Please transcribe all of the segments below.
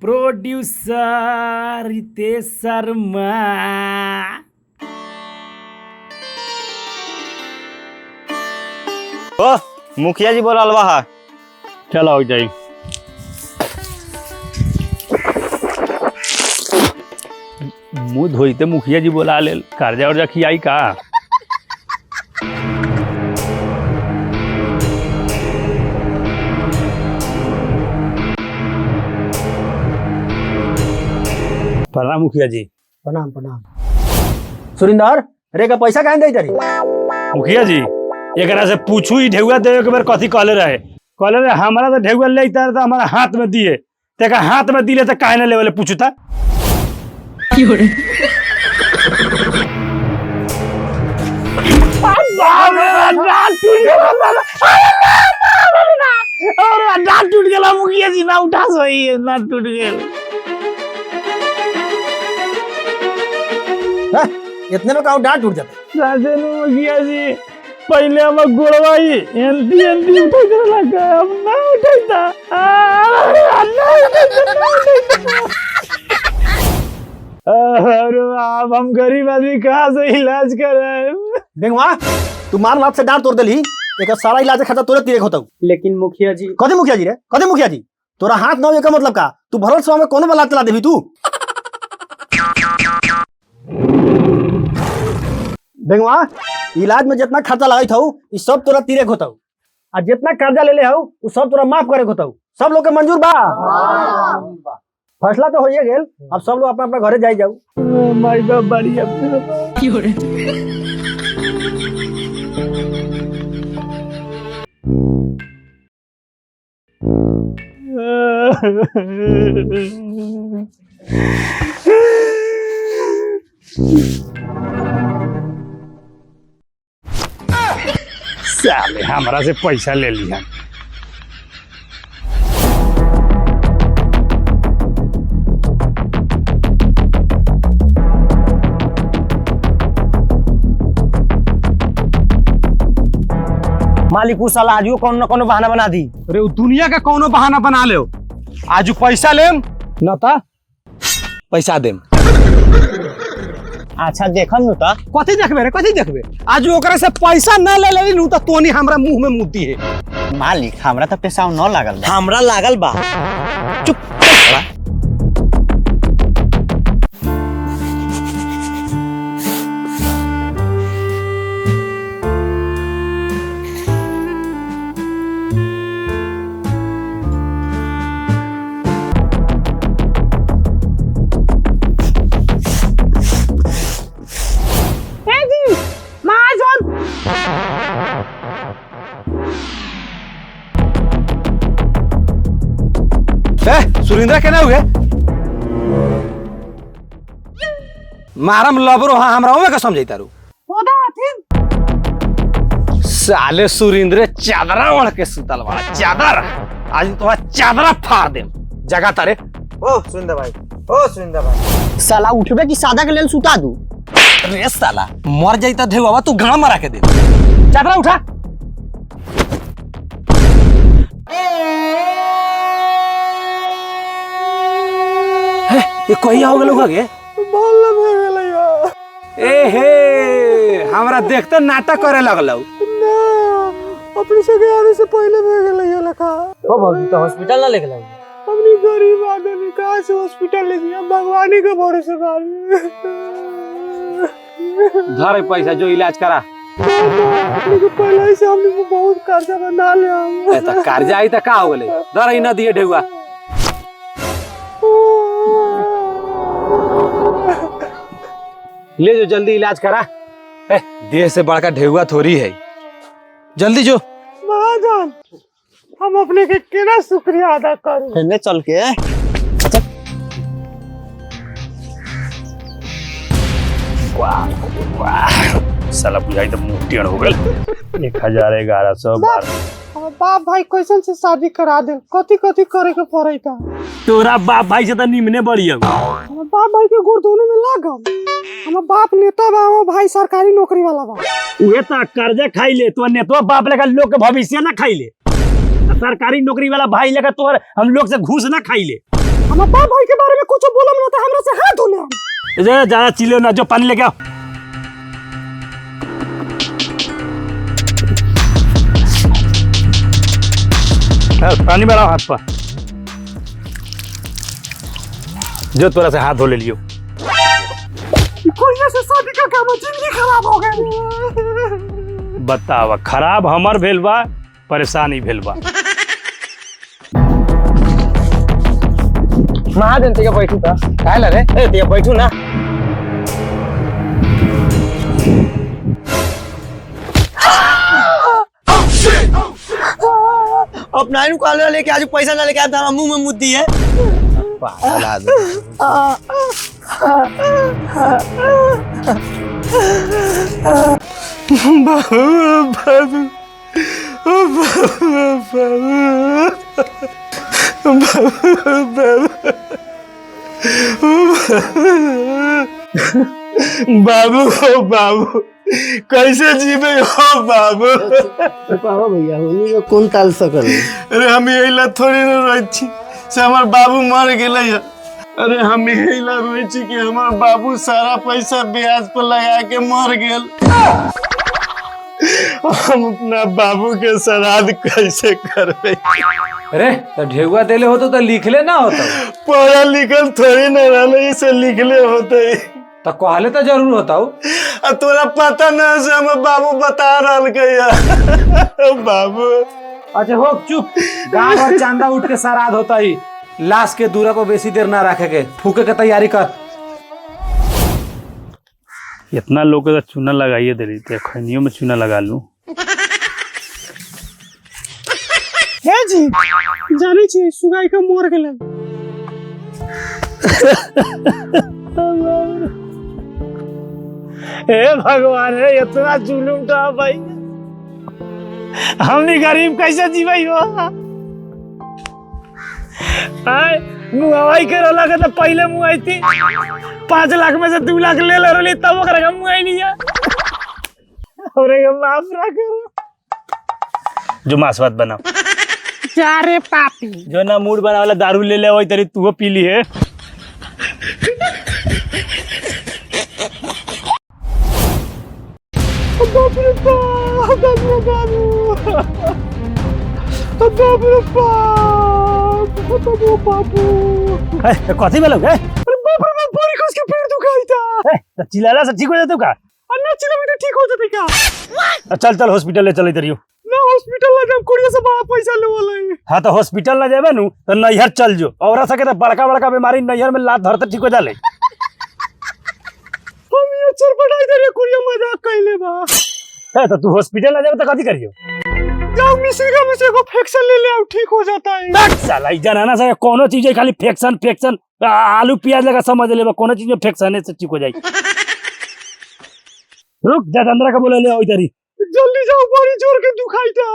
Producer Ritesh Sharma. ओ मुखिया जी बोला अलवा। चलो जाई। मुँह धोते मुखिया जी बोला ले कर्जा उर्जा खियाई का। प्रणाम मुखिया जी। प्रणाम प्रणाम। सुरिंदर रे का पैसा कहाँ दे तारी? मुखिया जी एकरा से पूछू ही ढेउआ देवे के बार कथी कहले रहे हमारा तो ढेउआ ले तो हमारा हाथ में दिए तेका हाथ में दिले तो काहे ना लेवले पूछता। दांत टूट गया मुखिया जी ना उठा सही दांत टूट गया। इतने में कहाँ डांट टूट जाते? मुखिया जी पहले हम गोड़वाई एंटी एंटी उठा लगा अब ना उठाता। अब हम गरीब आदमी कहाँ से इलाज कराए? देखवा तू मार लात से डांट तोड़ देली एक सारा इलाज खर्चा तोरे तीरे होता। लेकिन मुखिया जी कदे मुखिया जी रे कदे मुखिया जी तोरा हाथ ना का मतलब का तू भरल सवा में कोनो बला चला देबी तू। देखवा इलाज में जितना खर्चा लगाई था ई सब तोरा तीरे होता आ जितना कर्जा ले ले हऊ उ सब तोरा माफ करे होता। सब लोग के मंजूर बा? फैसला तो होइए गेल। अब सब लोग अपना अपना घरे जाई जाऊ। माय बाप बढ़िया की हो रे। साले हमारा से पैसा ले लिया। मालिक उ साला आजू कौन न कोनो बहाना बना दी। अरे दुनिया का कोनो बहाना बना ले। आजू पैसा लेम न ता पैसा देम। अच्छा देखम न ता कथी देखबे रे कथी देखबे? आजू ओकरा से पैसा न ले लेली नु ता तोनी हमरा मुंह में मुद्दी है। मालिक हमरा तो पैसा न लागल बा। हमरा लागल बा। चुप। सुरेंद्र केना हुए मारम लबरो हाँ हमरा ओमे का समझैता रू साले सुरेंद्र चादरा ओढ़ के सुतल बा। चादर आज तो चादरा फाड़ देम जगह तारे। ओ सुरेंद्र भाई साला उठबे की सादा के लेल सुता दू रे साला मर जाइता ढेवा तू गांव मरा के दे। चादरा उठा। ये कहिया हो गेलो गे? बोल में गेलैया। ए हे हमरा देखते नाटक करे लगलौ। ना अपने से आने से पहले में गेलैया लखा। ओ भौजी तो हॉस्पिटल ना लेके लाओ। अपनी गरीब आदमी कहाँ से हॉस्पिटल ले दिया भगवानी के भरोसे बारी। धर पैसा जो इलाज करा। पहले से हमने को बहुत कर्जा बना लिया। ए त कर्जा आई त का हो गेले? धर ई न दिए ढेउआ। ले जो जल्दी इलाज करा। देह से बड़का ढेउआ थोड़ी है। जल्दी जो। महाजन हम अपने के केना शुक्रिया अदा करूं? ने चल के वाह साला बुझाई तो मुंह टेढ़ हो गेल। 1112 हम बाप भाई कैसन से शादी करा दे कथी कथी करे के पड़े था। तोरा बाप भाई से तो निमने बढ़िया। हम बाप भाई के गुड़ दोनों में लागम। हम बाप नेता बा वो भाई सरकारी नौकरी वाला बा। उहे तो कर्जा खाई ले तो नेतवा बाप लेकर लोग के भविष्य ना खाई ले। सरकारी नौकरी वाला भाई लेकर तोर हम लोग से घूस ना खाई ले। हमारे बाप भाई के बारे में कुछ बोलम ना तो हमरा से हाथ धो ले हम। इधर ज्यादा चिल्लो ना, जो पानी लेके आओ। पानी बढ़ाओ हाथ पर, जो तोरा से हाथ धो ले लियो। कोरिया से शादी का काम जिंदगी खराब हो गई। बतावा, खराब हमर भेल बा, परेशानी भेल बा। महाजन ते बैठू था काहे रे ए ते बैठू ना। अपना इन कॉलर लेके आज पैसा ना लेके आया था, मुंह में मुद्दी है पागल आदमी। बाबू हो बाबू, कैसे जीवे हो बाबू। पावा भैया होनी को कौन टाल सकल। अरे हम यही थोड़ी न रोई छी से हमार बाबू मर गेले। अरे हम यही रोई छी कि हमार बाबू सारा पैसा ब्याज पर लगा के मर गेल। हम अपना बाबू के श्राद्ध कैसे करबे। अरे तो ढेउआ देले होतो तो लिखले ना होता। पढ़ा लिखल थोड़ी न रहले, इसे लिखले होते तो कहले तो जरूर होता। तोरा पता ना से हमर बाबू बता रहल के बाबू। अच्छा हो चुप, गाँव भर चांदा उठ के श्राद्ध होता ही। लाश के दूरा को बेसी देर ना रखे के, फूके के तैयारी कर। इतना लोग का चूना लगाइए दे रही थी, खैनियों में चूना लगा लूं। हे जी जाने छी सुगाई का मोर गेले। हे भगवान, है इतना जुलूम तो भाई, हमने गरीब कैसे जीवाई हो। मुआई के रोला के तो पहले मुआई थी, 5 लाख में से 2 लाख ले रही, तब ओकरा मुआई नहीं है। माफ ना करो, जो मासवात बनाओ। जा रे पापी, जो ना मूड बना वाला दारू ले ले वही तरी तू पी ली है। कथी बोलो के? पूरी खुश के पेड़ दुखाई था। चिल्लाला से ठीक हो जाते का? अन्ना चिल्ला में ठीक हो जाते क्या? चल चल हॉस्पिटल ले चले तरियो ना। हॉस्पिटल ले जाम, कोरिया से बड़ा पैसा ले वाला है। हाँ तो हॉस्पिटल ना जाबे नु तो नैहर चल जो, और सके तो बड़का बड़का बीमारी नैहर में लात धरते ठीक हो जाले। हम ये चरपटाई दे रे, कोरिया मजाक कइले बा। है तो तू हॉस्पिटल ना जाबे तो कथी करियो? जाओ मिश्री को फैक्शन ले ले आओ, ठीक हो जाता है। बक साला ई जनाना से कोनो चीज खाली फैक्शन फैक्शन, आलू प्याज लगा समझ ले, कोनो चीज में फैक्शन से ठीक हो जाई। रुक जा, अंदर का बोले ले आओ इधर ही। जल्दी जाओ, बड़ी जोर के दुखाई था।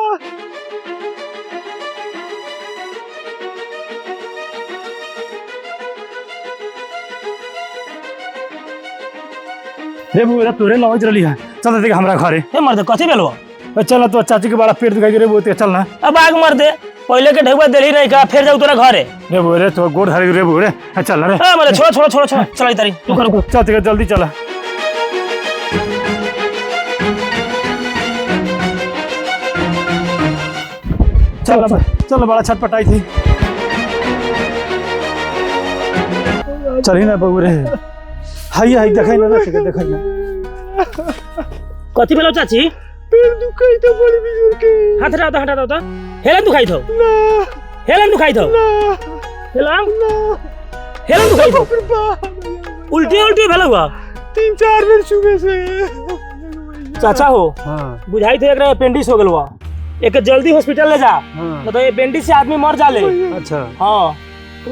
रे बुआ तोरे लवज रली है, चल देख हमरा घरे। ए मर्द कथी बेलवा? चल तो चाची के बड़ा पेट दुखाई रे बुआ, चल ना। अब आग मर दे, पहले के ढेउआ देली नहीं का, फिर जाऊ तोरा घरे। रे बुआ रे तो गोड़ हरी रे बुआ रे, चल रे। ए मर्द छोड़ चल इधर ही, रुको चल जल्दी चला। चल बड़ा छटपटाई थी। चली ना बबू रे, हाई हाई देखाई ना देखाई ना। कथी भेलो चाची? पेड़ दुखाई था बड़ी बिजोर के। हटा दो तो हेलन दुखाई थो ना, हेलन दुखाई थो ना, हेलन ना, हेलन दुखाई थो। उल्टी भेलो हुआ 3-4 दिन सुबह से। चाचा हो, हाँ बुझाई थे एकरा अपेंडिक्स हो गेल बा, एक जल्दी हॉस्पिटल ले जा, हाँ। तो अपेंडिक्स से आदमी मर जाले। अच्छा, हाँ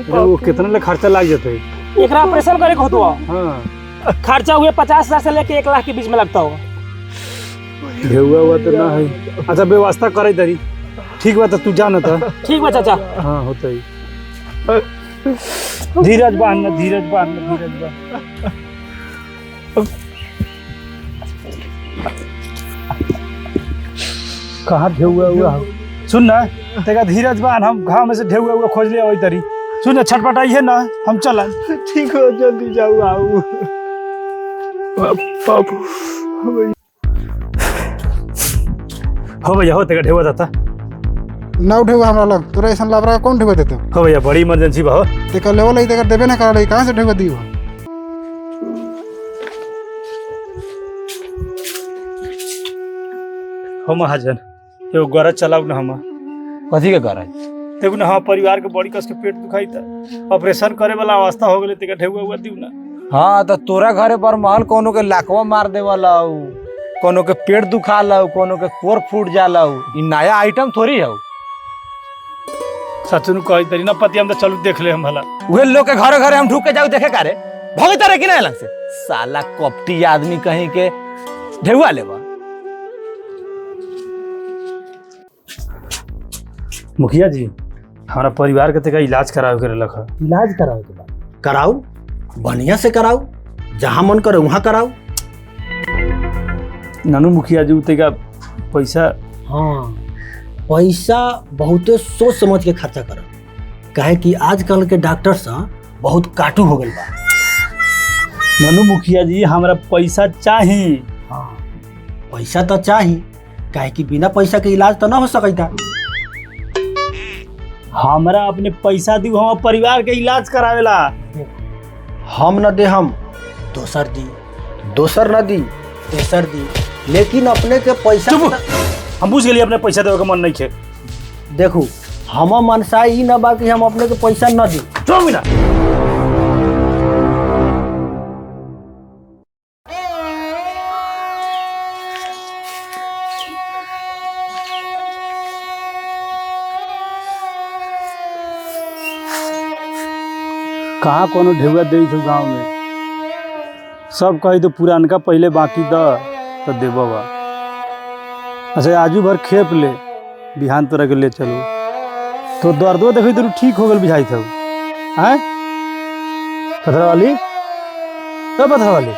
वो कितना ले खर्चा लग जाता है? एकरा ऑपरेशन करे के होतो। हाँ खर्चा हुए 50,000 से लेके 1 लाख के बीच में लगता हो। ढेउआ हुआ तो ना है। अच्छा व्यवस्था करे दरी, ठीक बा तो तू जाना था। ठीक बा चाचा। हाँ होता ही। धीरज बांध, धीरज बांध। कहाँ ढेउआ हुआ? सुन ना, तेरा धीरज बांध, हम घाव में से ढेउआ हुआ खोज ले वही तरी। सुन छटपटाइए ना हम चलन। ठीक हो जल्दी जाऊ आऊ। हो भैया हो तेरा ढेवा था। ना उठेगा हमरा लग तोरा ऐसा लाबरा कौन ठेवा देते हो भैया बड़ी इमरजेंसी बा हो। ते कर लेवल है ते कर देबे ना कर कहां से ठेवा दी हो। हो महाजन एगो गरज चलाऊ ना हम। कथी के कर देखो ना हम परिवार के बड़ी कस के पेट दुखाई था, ऑपरेशन करे वाला अवस्था हो गेले तेरा ढेवा हुआ दिउ ना। हाँ तो तोरा घरे पर महल कोनो के लाकवा मार दे वाला कोनो के पेट दुखा लाऊ कोनो के कोर फूट जाला ई नया आइटम थोड़ी है। सचनु कही तरी ना पति हम तो चलू देख ले हम भला। उहे लोग के घरे घरे हम ढूक के जाऊ देखे कारे भगता रे कि नहीं लग से साला कपटी आदमी कहीं के ढेउआ लेबा। मुखिया जी हमारा परिवार के तेका इलाज करावे के रख। इलाज कराओ के बाद कराऊ, बढ़िया से कराऊ, जहाँ मन करे वहाँ कराऊ। नानू मुखिया जी तेका पैसा। हाँ पैसा बहुते सोच समझ के खर्चा कर, काहे कि आजकल के डॉक्टर सब बहुत काटू हो गए बा। नानू मुखिया जी हमरा पैसा चाहिए। हाँ पैसा तो चाहिए, काहे कि बिना पैसा के इलाज तो ना हो सकता। हमरा अपने पैसा दी हम परिवार के इलाज करावेला। हम न दे, हम दोसर दी, दोसर न दी, तेसर दी, लेकिन अपने के पैसा हम बुझ गए अपने पैसा देवे के मन नहीं खे। देखू हम मनसा ई न बा कि हम अपने के पैसा न दी। चुप मिला। कहाँ कोनो ढेउआ दे गाँव में सब कही तो पुरानका पहले बाकी द तो देबा। अच्छा आजू भर खेप ले बिहान तोरा के ले चलो तो दर्दो देखी तो ठीक हो गल बुझाई था। हैं पत्थर वाली, पत्थर वाली,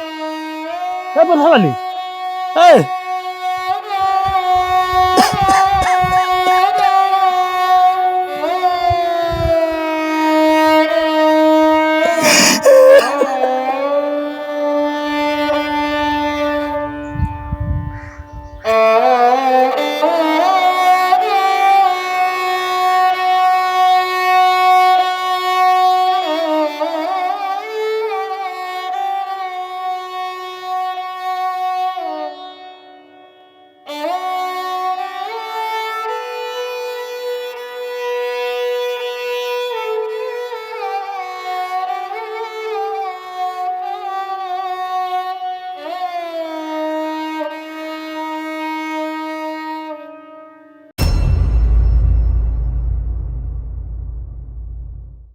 पत्थर वाली,